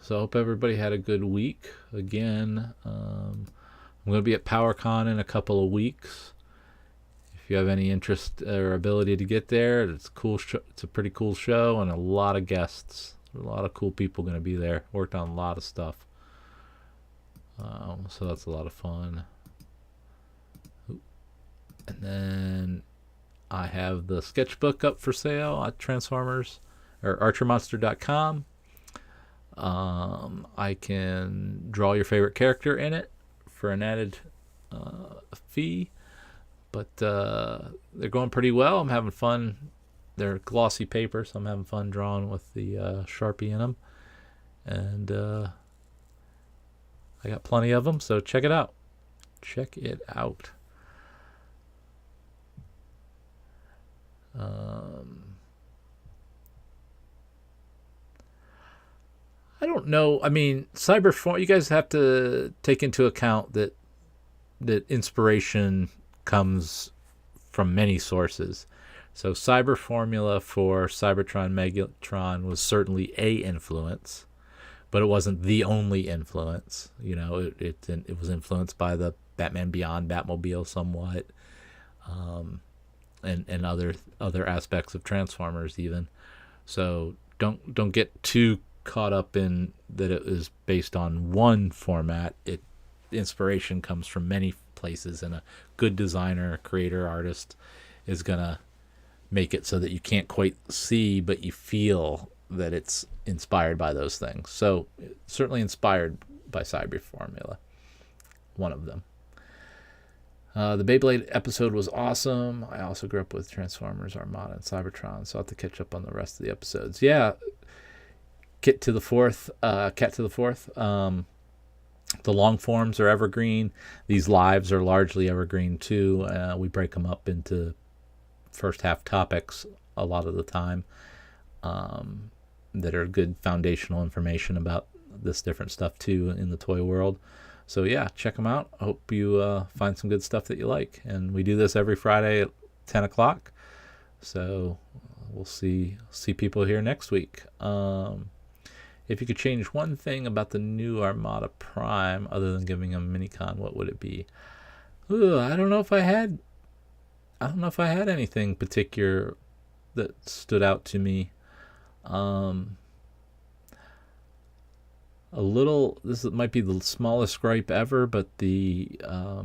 So I hope everybody had a good week. Again, I'm going to be at POWERCON in a couple of weeks. If you have any interest or ability to get there, it's a cool. It's a pretty cool show, and a lot of guests. A lot of cool people going to be there. Worked on a lot of stuff. So that's a lot of fun. And then I have the sketchbook up for sale at Transformers or ArcherMonster.com. I can draw your favorite character in it for an added fee. But they're going pretty well. I'm having fun. They're glossy paper, so I'm having fun drawing with the Sharpie in them. And I got plenty of them, so check it out. Check it out. I don't know. I mean, Cyberform. You guys have to take into account that inspiration comes from many sources. So Cyber Formula for Cybertron Megatron was certainly a influence, but it wasn't the only influence. You know, it was influenced by the Batman Beyond Batmobile somewhat, and other aspects of Transformers even. So don't get too caught up in that it is based on one format. Inspiration comes from many places, and a good designer, creator, artist is gonna make it so that you can't quite see, but you feel that it's inspired by those things. So certainly inspired by Cyber Formula, one of them. The Beyblade episode was awesome. I also grew up with Transformers, Armada, and Cybertron, so I'll have to catch up on the rest of the episodes. Yeah, Cat to the Fourth. The long forms are evergreen. These lives are largely evergreen too. We break them up into first half topics a lot of the time that are good foundational information about this different stuff too in the toy world. So yeah, check them out. I hope you find some good stuff that you like. And we do this every Friday at 10 o'clock. So we'll see people here next week. If you could change one thing about the new Armada Prime other than giving them a minicon, what would it be? I don't know if I had anything particular that stood out to me. This might be the smallest gripe ever, but I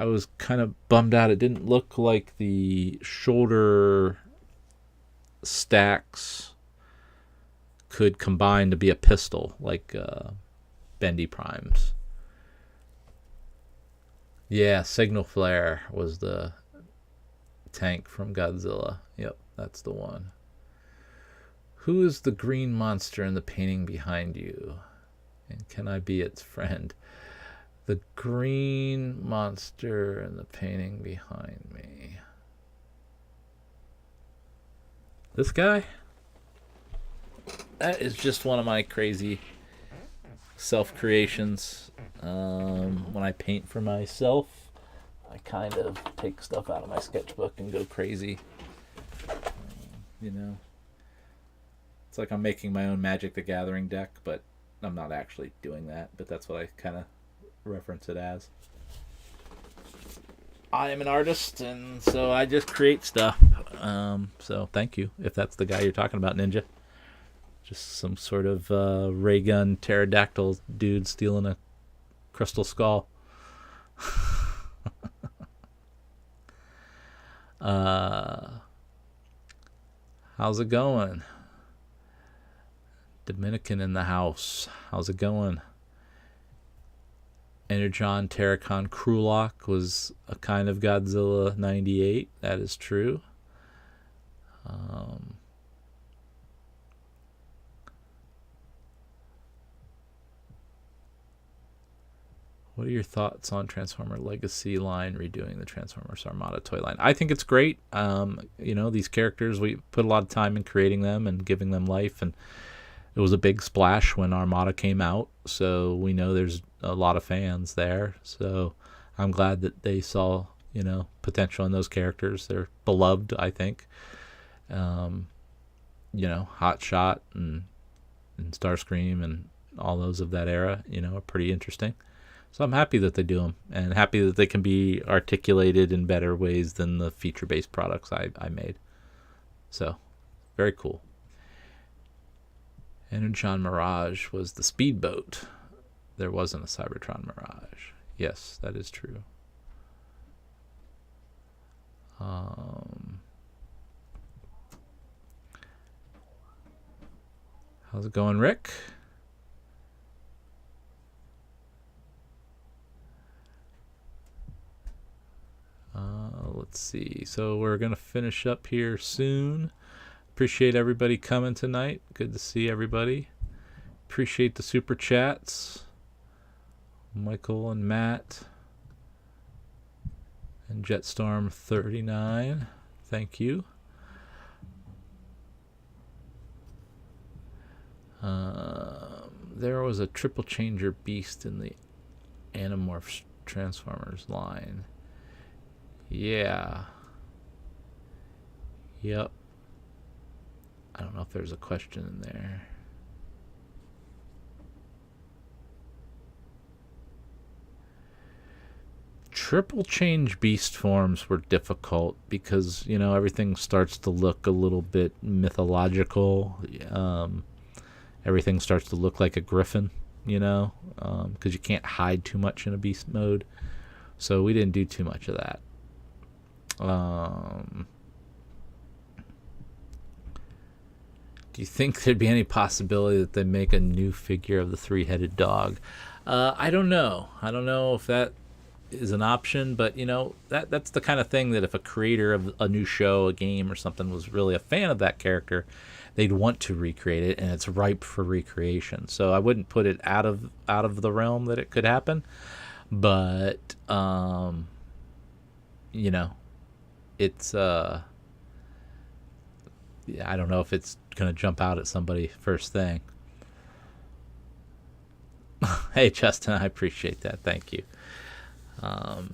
was kind of bummed out. It didn't look like the shoulder stacks could combine to be a pistol like Bendy Prime's. Yeah, Signal Flare was the tank from Godzilla. Yep, that's the one. Who is the green monster in the painting behind you? And can I be its friend? The green monster in the painting behind me. This guy? That is just one of my crazy self-creations. When I paint for myself, I kind of take stuff out of my sketchbook and go crazy. You know, it's like I'm making my own Magic the Gathering deck, but I'm not actually doing that, but that's what I kind of reference it as. I am an artist, and so I just create stuff. So thank you, if that's the guy you're talking about, Ninja. Just some sort of ray gun pterodactyl dude stealing a crystal skull. How's it going? Dominican in the house. How's it going? Energon Terracon Krulok was a kind of Godzilla 98. That is true. What are your thoughts on Transformer Legacy line redoing the Transformers Armada toy line? I think it's great. These characters, we put a lot of time in creating them and giving them life, and it was a big splash when Armada came out, so we know there's a lot of fans there. So I'm glad that they saw, potential in those characters. They're beloved, I think. Hot Shot and Starscream and all those of that era, are pretty interesting. So I'm happy that they do them, and happy that they can be articulated in better ways than the feature-based products I made. So, very cool. Energon Mirage was the speedboat. There wasn't a Cybertron Mirage. Yes, that is true. How's it going, Rick? Let's see. So we're going to finish up here soon. Appreciate everybody coming tonight. Good to see everybody. Appreciate the super chats. Michael and Matt. And Jetstorm39. Thank you. There was a triple changer beast in the Animorphs Transformers line. Yeah. Yep. I don't know if there's a question in there. Triple change beast forms were difficult because, everything starts to look a little bit mythological. Everything starts to look like a griffin, because you can't hide too much in a beast mode. So we didn't do too much of that. Do you think there'd be any possibility that they make a new figure of the three-headed dog? I don't know. I don't know if that is an option, but that's the kind of thing that if a creator of a new show, a game, or something was really a fan of that character, they'd want to recreate it, and it's ripe for recreation. So I wouldn't put it out of the realm that it could happen, but it's I don't know if it's gonna jump out at somebody first thing. Hey Justin, I appreciate that. Thank you. I'll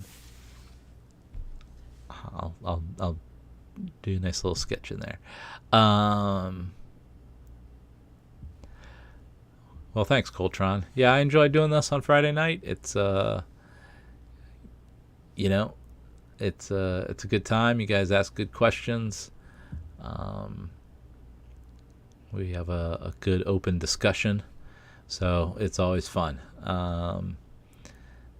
do a nice little sketch in there. Well, thanks, Coltron. Yeah, I enjoy doing this on Friday night. It's it's a good time. You guys ask good questions. We have a good open discussion, so it's always fun.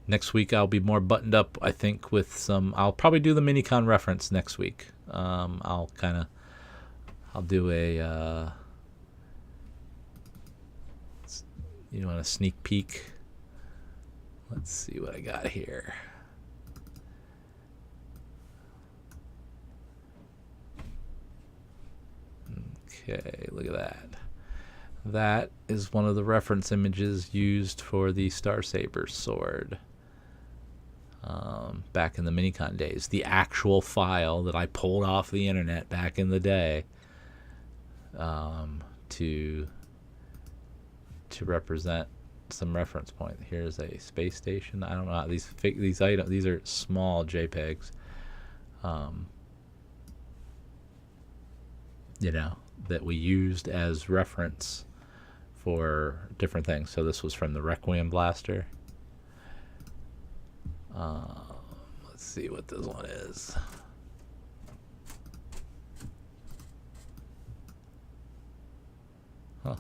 Next week I'll be more buttoned up, I think, with some. I'll probably do the Minicon reference next week. I'll do a. You want a sneak peek? Let's see what I got here. Okay, look at that. That is one of the reference images used for the Starsaber sword back in the Minicon days. The actual file that I pulled off the internet back in the day to represent some reference point. Here's a space station. I don't know, these items. These are small JPEGs. That we used as reference for different things. So this was from the Requiem Blaster. Let's see what this one is. Huh.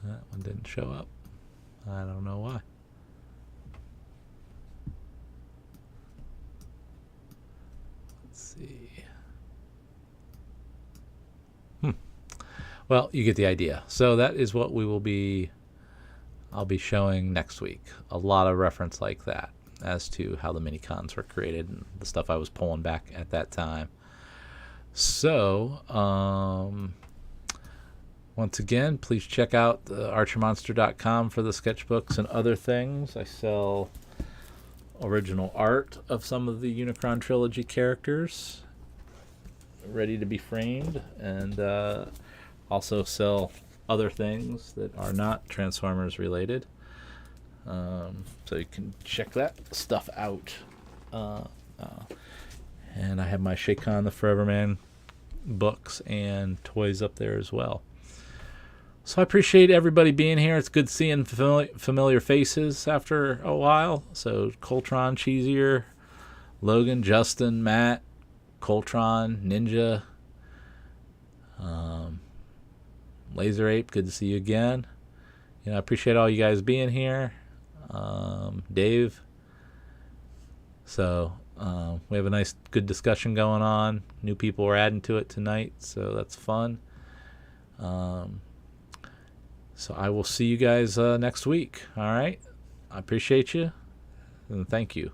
That one didn't show up. I don't know why. Let's see. Well, you get the idea. So that is what I'll be showing next week. A lot of reference like that as to how the mini-cons were created and the stuff I was pulling back at that time. So, once again, please check out archermonster.com for the sketchbooks and other things. I sell original art of some of the Unicron trilogy characters ready to be framed, and also sell other things that are not Transformers related. So you can check that stuff out. And I have my Shakon the Forever Man books and toys up there as well. So I appreciate everybody being here. It's good seeing familiar faces after a while. So Coltron, Cheesier, Logan, Justin, Matt, Coltron, Ninja, Laser Ape, good to see you again. I appreciate all you guys being here. Dave. So we have a nice, good discussion going on. New people are adding to it tonight, so that's fun. So I will see you guys next week. All right. I appreciate you, and thank you.